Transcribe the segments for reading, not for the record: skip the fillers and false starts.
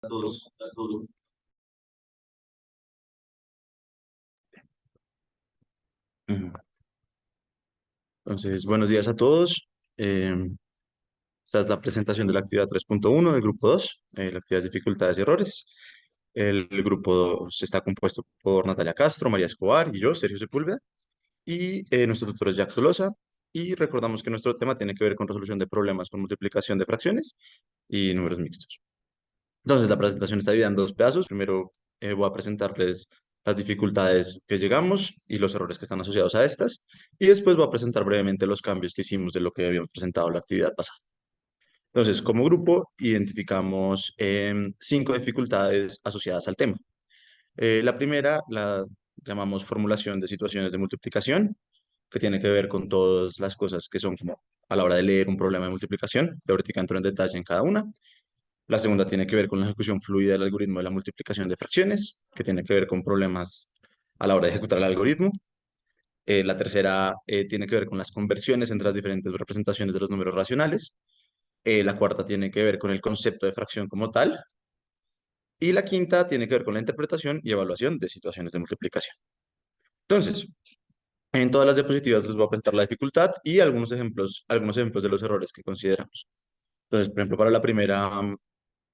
Todos, a todos. Ujú. Entonces, buenos días a todos. Eh, Esta es la presentación de la actividad 3.1 del grupo 2, la actividad de dificultades y errores. El grupo 2 está compuesto por Natalia Castro, María Escobar y yo, Sergio Sepúlveda, y nuestro tutor es Jack Tolosa. Y recordamos que nuestro tema tiene que ver con resolución de problemas con multiplicación de fracciones y números mixtos. Entonces, la presentación está dividida en dos pedazos. Primero, voy a presentarles las dificultades que llegamos y los errores que están asociados a estas. Y después voy a presentar brevemente los cambios que hicimos de lo que habíamos presentado en la actividad pasada. Entonces, como grupo, identificamos cinco dificultades asociadas al tema. La primera la llamamos formulación de situaciones de multiplicación, que tiene que ver con todas las cosas que son como a la hora de leer un problema de multiplicación. De ahorita entro en detalle en cada una. La segunda tiene que ver con la ejecución fluida del algoritmo de la multiplicación de fracciones, que tiene que ver con problemas a la hora de ejecutar el algoritmo. La tercera tiene que ver con las conversiones entre las diferentes representaciones de los números racionales. La cuarta tiene que ver con el concepto de fracción como tal. Y la quinta tiene que ver con la interpretación y evaluación de situaciones de multiplicación. Entonces, en todas las diapositivas les voy a presentar la dificultad y algunos ejemplos de los errores que consideramos. Entonces, por ejemplo, para la primera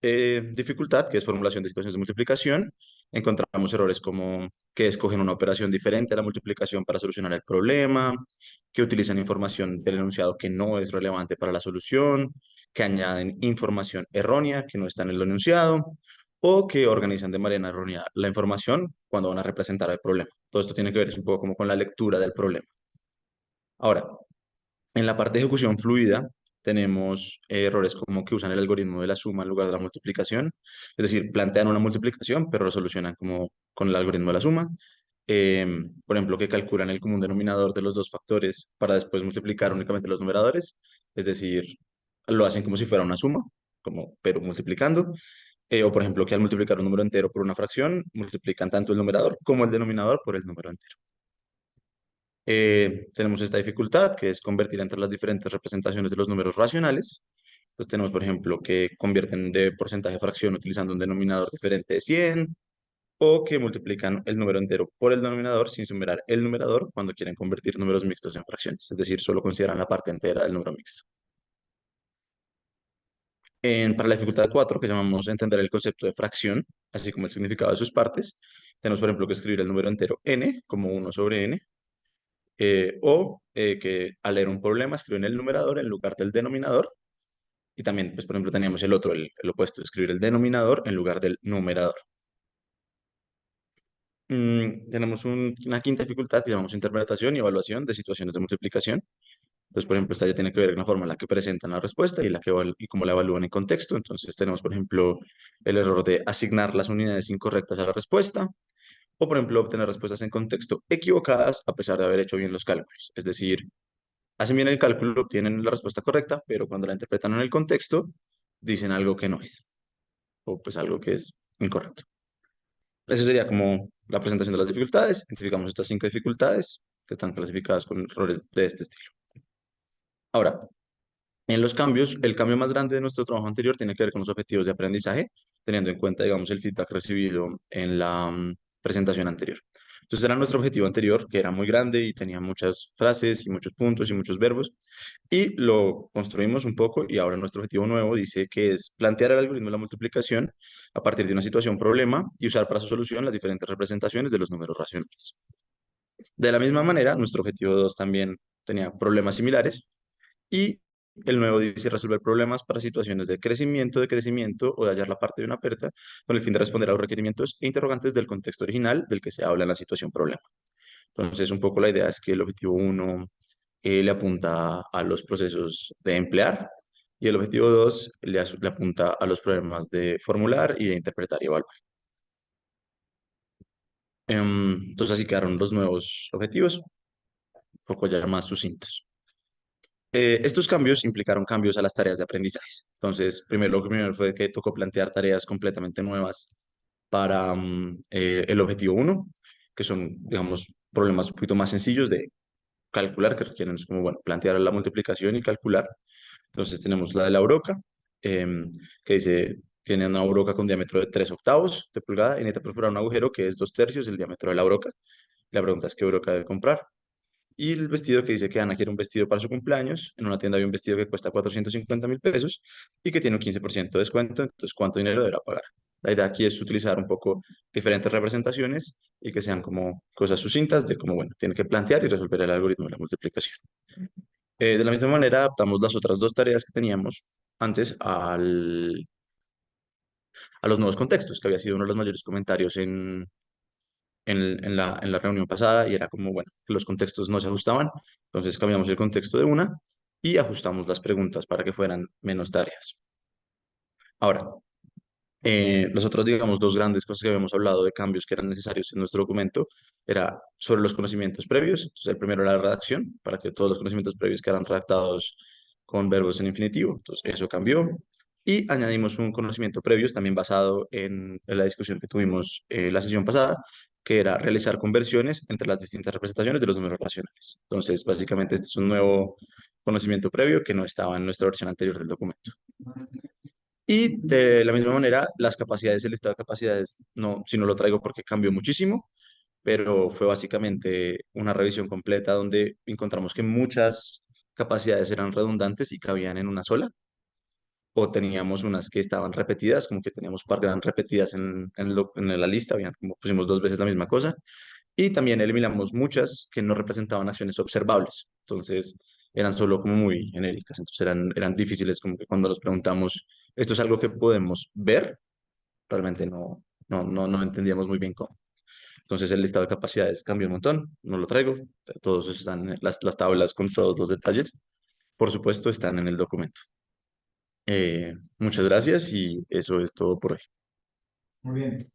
dificultad, que es formulación de situaciones de multiplicación, encontramos errores como que escogen una operación diferente a la multiplicación para solucionar el problema, que utilizan información del enunciado que no es relevante para la solución, que añaden información errónea que no está en el enunciado, o que organizan de manera errónea la información cuando van a representar el problema. Todo esto tiene que ver es un poco como con la lectura del problema. Ahora, en la parte de ejecución fluida tenemos errores como que usan el algoritmo de la suma en lugar de la multiplicación, es decir, plantean una multiplicación, pero lo solucionan como con el algoritmo de la suma. Por ejemplo, que calculan el común denominador de los dos factores para después multiplicar únicamente los numeradores, es decir, lo hacen como si fuera una suma, como, pero multiplicando. O por ejemplo, que al multiplicar un número entero por una fracción, multiplican tanto el numerador como el denominador por el número entero. Tenemos esta dificultad, que es convertir entre las diferentes representaciones de los números racionales. Entonces tenemos, por ejemplo, que convierten de porcentaje a fracción utilizando un denominador diferente de 100, o que multiplican el número entero por el denominador sin superar el numerador cuando quieren convertir números mixtos en fracciones, es decir, solo consideran la parte entera del número mixto. Para la dificultad 4, que llamamos entender el concepto de fracción, así como el significado de sus partes, tenemos, por ejemplo, que escribir el número entero n como 1 sobre n, que al leer un problema escriben el numerador en lugar del denominador. Y también, pues, por ejemplo, teníamos el otro, el opuesto, escribir el denominador en lugar del numerador. Tenemos una quinta dificultad que llamamos interpretación y evaluación de situaciones de multiplicación. Entonces, por ejemplo, esta ya tiene que ver con la forma en la que presentan la respuesta y, y cómo la evalúan en contexto. Entonces, tenemos, por ejemplo, el error de asignar las unidades incorrectas a la respuesta, o, por ejemplo, obtener respuestas en contexto equivocadas a pesar de haber hecho bien los cálculos. Es decir, hacen bien el cálculo, obtienen la respuesta correcta, pero cuando la interpretan en el contexto, dicen algo que no es, o pues algo que es incorrecto. Esa sería como la presentación de las dificultades. Identificamos estas cinco dificultades que están clasificadas con errores de este estilo. Ahora, en los cambios, el cambio más grande de nuestro trabajo anterior tiene que ver con los objetivos de aprendizaje, teniendo en cuenta, digamos, el feedback recibido en la presentación anterior. Entonces era nuestro objetivo anterior, que era muy grande y tenía muchas frases y muchos puntos y muchos verbos, y lo construimos un poco y ahora nuestro objetivo nuevo dice que es plantear el algoritmo de la multiplicación a partir de una situación problema y usar para su solución las diferentes representaciones de los números racionales. De la misma manera, nuestro objetivo 2 también tenía problemas similares y el nuevo dice resolver problemas para situaciones de crecimiento o de hallar la parte de una aperta con el fin de responder a los requerimientos e interrogantes del contexto original del que se habla en la situación problema. Entonces, un poco la idea es que el objetivo uno le apunta a los procesos de emplear y el objetivo 2 le apunta a los problemas de formular y de interpretar y evaluar. Entonces, así quedaron los nuevos objetivos, un poco ya más sucintos. Estos cambios implicaron cambios a las tareas de aprendizajes. Entonces, lo primero fue que tocó plantear tareas completamente nuevas para el objetivo uno, que son, digamos, problemas un poquito más sencillos de calcular, que requieren es como, bueno, plantear la multiplicación y calcular. Entonces tenemos la de la broca, que dice tiene una broca con diámetro de 3 octavos de pulgada y necesita perforar un agujero que es 2 tercios el diámetro de la broca. La pregunta es qué broca debe comprar. Y el vestido que dice que Ana quiere un vestido para su cumpleaños. En una tienda hay un vestido que cuesta 450.000 pesos y que tiene un 15% de descuento. Entonces, ¿cuánto dinero deberá pagar? La idea aquí es utilizar un poco diferentes representaciones y que sean como cosas sucintas de cómo, bueno, tiene que plantear y resolver el algoritmo de la multiplicación. De la misma manera, adaptamos las otras dos tareas que teníamos antes a los nuevos contextos, que había sido uno de los mayores comentarios en la reunión pasada y era como, bueno, que los contextos no se ajustaban, entonces cambiamos el contexto de una y ajustamos las preguntas para que fueran menos tareas. Ahora, los otros, digamos, dos grandes cosas que habíamos hablado de cambios que eran necesarios en nuestro documento era sobre los conocimientos previos. Entonces, el primero era la redacción, para que todos los conocimientos previos quedaran redactados con verbos en infinitivo. Entonces, eso cambió. Y añadimos un conocimiento previo, también basado en la discusión que tuvimos la sesión pasada, que era realizar conversiones entre las distintas representaciones de los números racionales. Entonces, básicamente, este es un nuevo conocimiento previo que no estaba en nuestra versión anterior del documento. Y de la misma manera, las capacidades, el listado de capacidades, no, si no lo traigo porque cambió muchísimo, pero fue básicamente una revisión completa donde encontramos que muchas capacidades eran redundantes y cabían en una sola, o teníamos unas que estaban repetidas, como que teníamos par que eran repetidas en la lista, habían, como pusimos dos veces la misma cosa, y también eliminamos muchas que no representaban acciones observables. Entonces, eran solo como muy genéricas. Entonces, eran difíciles como que cuando nos preguntamos, ¿esto es algo que podemos ver? Realmente no entendíamos muy bien cómo. Entonces, el listado de capacidades cambió un montón. No lo traigo. Todos están, las tablas con todos los detalles. Por supuesto, están en el documento. Muchas gracias y eso es todo por hoy. Muy bien.